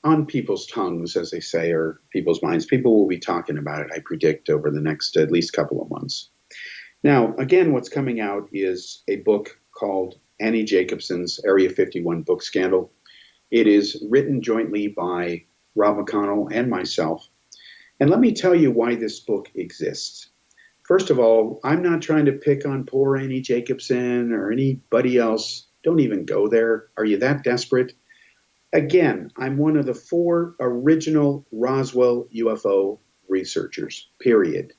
[SPEAKER 2] on people's tongues, as they say, or people's minds. People will be talking about it, I predict, over the next at least couple of months. Now, again, what's coming out is a book called Annie Jacobsen's Area 51 Book Scandal. It is written jointly by Rob McConnell and myself. And let me tell you why this book exists. First of all, I'm not trying to pick on poor Annie Jacobsen or anybody else. Don't even go there. Are you that desperate? Again, I'm one of the 4 original Roswell UFO researchers, period.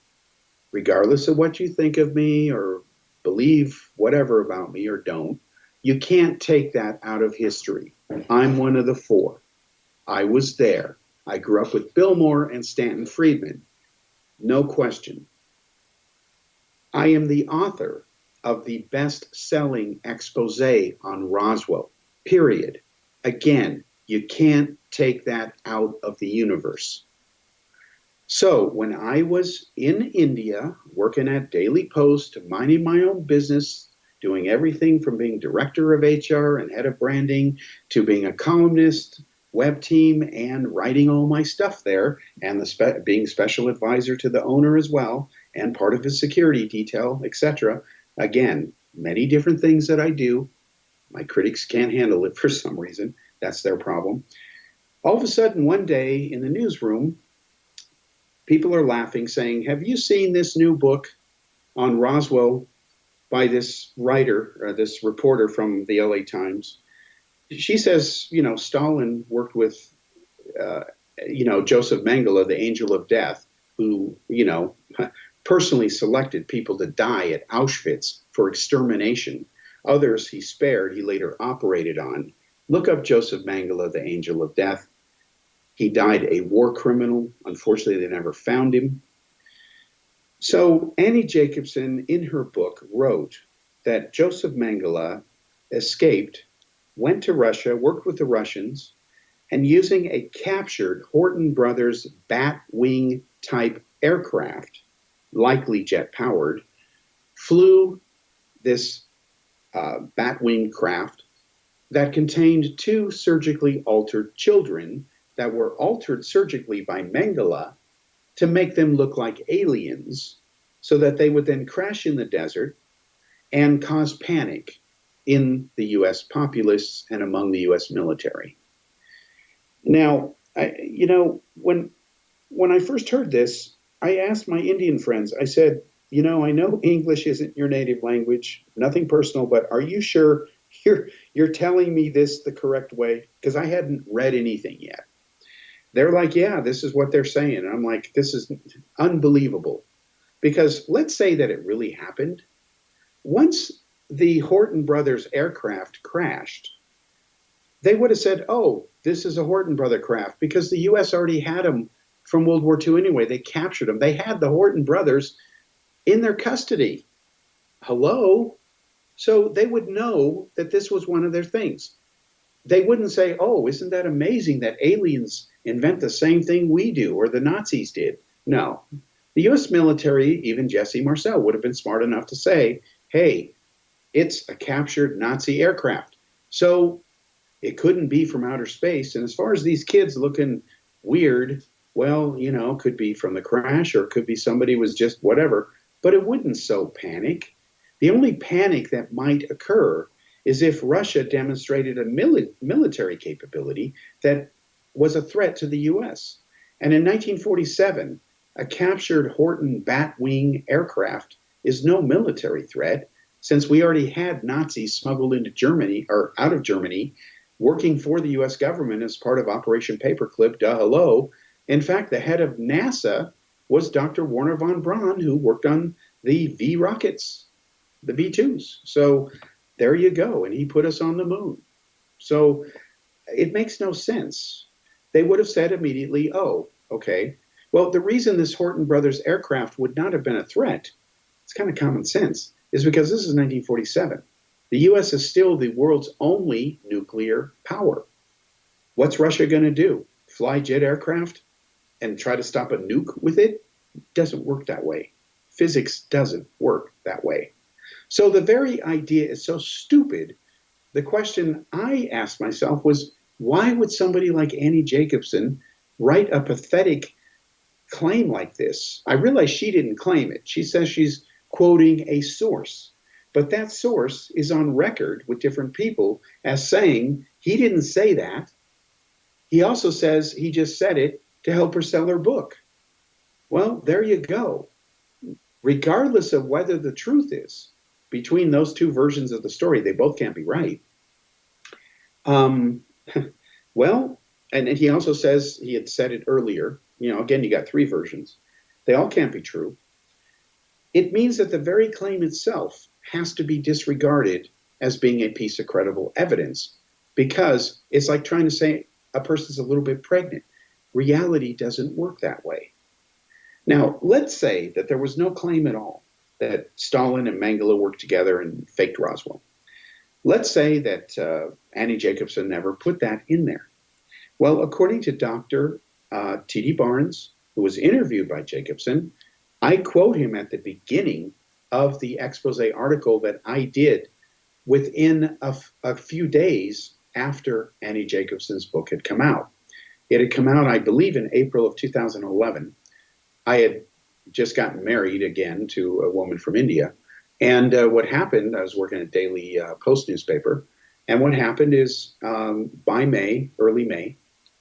[SPEAKER 2] Regardless of what you think of me or believe whatever about me or don't, you can't take that out of history. I'm one of the 4. I was there. I grew up with Bill Moore and Stanton Friedman. No question. I am the author of the best-selling expose on Roswell, period. Again, you can't take that out of the universe. So when I was in India, working at Daily Post, minding my own business, doing everything from being director of HR and head of branding to being a columnist, web team and writing all my stuff there, and being special advisor to the owner as well, and part of his security detail, etc. Again, many different things that I do. My critics can't handle it for some reason. That's their problem. All of a sudden, one day in the newsroom, people are laughing, saying, "Have you seen this new book on Roswell by this writer, this reporter from the LA Times?" She says, Stalin worked with, Joseph Mengele, the angel of death, who, personally selected people to die at Auschwitz for extermination. Others he spared, he later operated on. Look up Joseph Mengele, the angel of death. He died a war criminal. Unfortunately, they never found him. So Annie Jacobsen, in her book, wrote that Joseph Mengele escaped, went to Russia, worked with the Russians, and using a captured Horton Brothers Batwing type aircraft, likely jet powered, flew this Batwing craft that contained 2 surgically altered children that were altered surgically by Mengele to make them look like aliens, so that they would then crash in the desert and cause panic in the U.S. populace and among the U.S. military. Now, when I first heard this, I asked my Indian friends, I said, I know English isn't your native language, nothing personal, but are you sure you're telling me this the correct way? Because I hadn't read anything yet. They're like, yeah, this is what they're saying. And I'm like, this is unbelievable. Because let's say that it really happened. Once the Horton Brothers aircraft crashed, they would have said, oh, this is a Horton Brother craft, because the U.S. already had them from World War II anyway. They captured them. They had the Horton Brothers in their custody. Hello? So they would know that this was one of their things. They wouldn't say, oh, isn't that amazing that aliens invent the same thing we do or the Nazis did? No. The U.S. military, even Jesse Marcel, would have been smart enough to say, hey, it's a captured Nazi aircraft. So it couldn't be from outer space. And as far as these kids looking weird, well, could be from the crash, or it could be somebody was just whatever. But it wouldn't so panic. The only panic that might occur is if Russia demonstrated a military capability that was a threat to the U.S. And in 1947, a captured Horton Batwing aircraft is no military threat, since we already had Nazis smuggled into Germany, or out of Germany, working for the U.S. government as part of Operation Paperclip. Duh, hello. In fact, the head of NASA was Dr. Wernher von Braun, who worked on the V rockets, the V2s. So there you go. And he put us on the moon. So it makes no sense. They would have said immediately, oh, okay. Well, the reason this Horton Brothers aircraft would not have been a threat, it's kind of common sense, is because this is 1947. The U.S. is still the world's only nuclear power. What's Russia going to do? Fly jet aircraft and try to stop a nuke with it? It doesn't work that way. Physics doesn't work that way. So the very idea is so stupid. The question I asked myself was, why would somebody like Annie Jacobsen write a pathetic claim like this? I realize she didn't claim it. She says she's quoting a source. But that source is on record with different people as saying he didn't say that. He also says he just said it to help her sell her book. Well, there you go. Regardless of whether the truth is between those two versions of the story, they both can't be right. Well, and he also says he had said it earlier. Again, you got 3 versions. They all can't be true. It means that the very claim itself has to be disregarded as being a piece of credible evidence, because it's like trying to say a person's a little bit pregnant. Reality doesn't work that way. Now, let's say that there was no claim at all that Stalin and Mengele worked together and faked Roswell. Let's say that Annie Jacobsen never put that in there. Well, according to Dr. T.D. Barnes, who was interviewed by Jacobsen, I quote him at the beginning of the expose article that I did within a few days after Annie Jacobsen's book had come out. It had come out, I believe, in April of 2011. I had just gotten married again to a woman from India. And what happened, I was working at a daily Post newspaper. And what happened is by May, early May,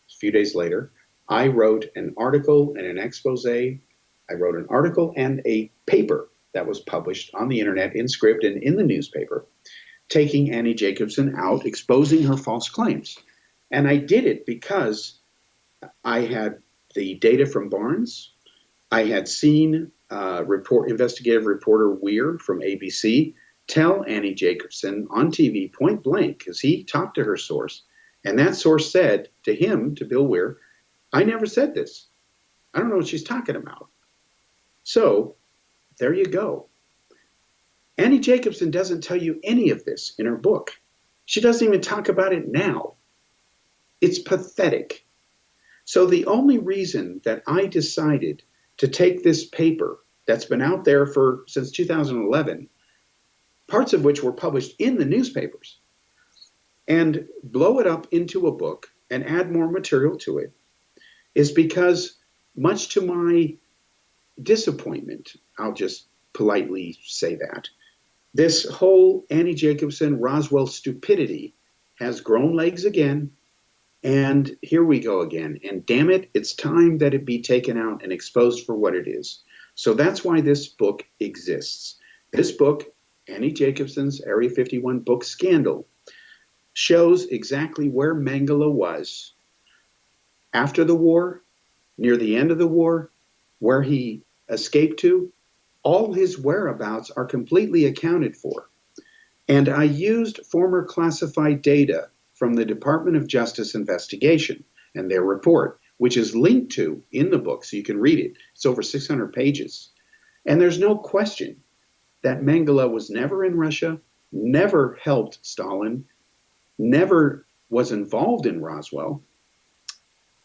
[SPEAKER 2] a few days later, I wrote an article and an expose. I wrote an article and a paper that was published on the internet in script and in the newspaper, taking Annie Jacobsen out, exposing her false claims. And I did it because I had the data from Barnes. I had seen investigative reporter Weir from ABC tell Annie Jacobsen on TV point blank, because he talked to her source, and that source said to him, to Bill Weir, I never said this. I don't know what she's talking about. So there you go. Annie Jacobsen doesn't tell you any of this in her book. She doesn't even talk about it now. It's pathetic. So the only reason that I decided to take this paper that's been out there since 2011, parts of which were published in the newspapers, and blow it up into a book and add more material to it, is because, much to my disappointment, I'll just politely say that, this whole Annie Jacobsen Roswell stupidity has grown legs again. And here we go again. And damn it, it's time that it be taken out and exposed for what it is. So that's why this book exists. This book, Annie Jacobsen's Area 51 book Scandal, shows exactly where Mengele was after the war, near the end of the war, where he escaped to. All his whereabouts are completely accounted for. And I used former classified data from the Department of Justice investigation and their report, which is linked to in the book, so you can read it. It's over 600 pages. And there's no question that Mengele was never in Russia, never helped Stalin, never was involved in Roswell.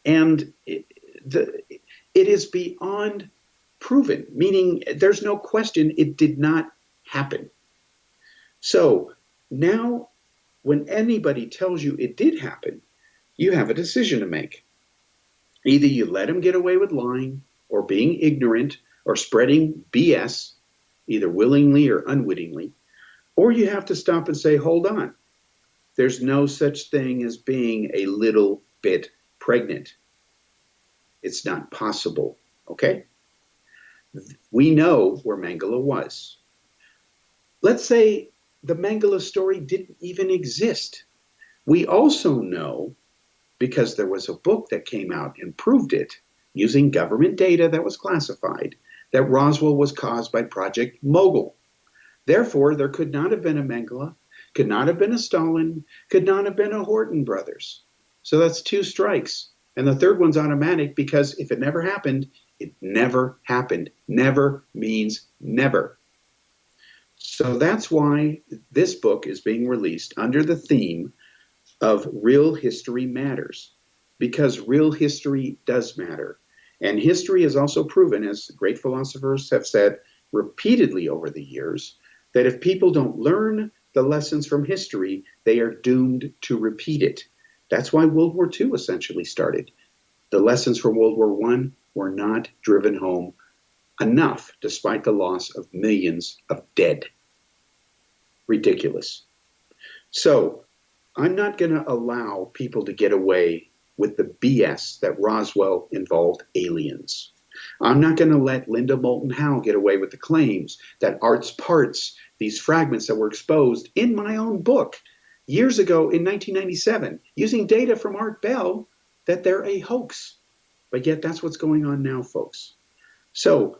[SPEAKER 2] And it is beyond proven, meaning there's no question it did not happen. So now, when anybody tells you it did happen, you have a decision to make. Either you let him get away with lying or being ignorant or spreading BS, either willingly or unwittingly, or you have to stop and say, hold on, there's no such thing as being a little bit pregnant. It's not possible, okay? We know where Mengele was. Let's say the Mengele story didn't even exist. We also know, because there was a book that came out and proved it, using government data that was classified, that Roswell was caused by Project Mogul. Therefore, there could not have been a Mengele, could not have been a Stalin, could not have been a Horton brothers. So that's 2 strikes. And the third one's automatic, because if it never happened, it never happened. Never means never. So that's why this book is being released under the theme of Real History Matters, because real history does matter. And history has also proven, as great philosophers have said repeatedly over the years, that if people don't learn the lessons from history, they are doomed to repeat it. That's why World War II essentially started. The lessons from World War I were not driven home enough, despite the loss of millions of dead. Ridiculous. So I'm not going to allow people to get away with the BS that Roswell involved aliens. I'm not going to let Linda Moulton Howe get away with the claims that Art's parts, these fragments that were exposed in my own book years ago in 1997, using data from Art Bell, that they're a hoax. But yet that's what's going on now, folks. So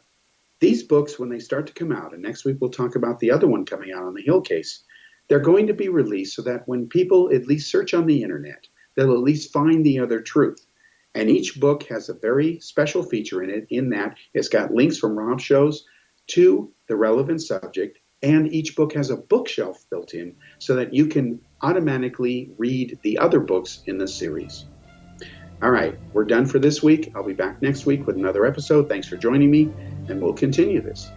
[SPEAKER 2] these books, when they start to come out, and next week we'll talk about the other one coming out on the Hill case, they're going to be released so that when people at least search on the internet, they'll at least find the other truth. And each book has a very special feature in it, in that it's got links from Rob's shows to the relevant subject, and each book has a bookshelf built in so that you can automatically read the other books in the series. All right, we're done for this week. I'll be back next week with another episode. Thanks for joining me, and we'll continue this.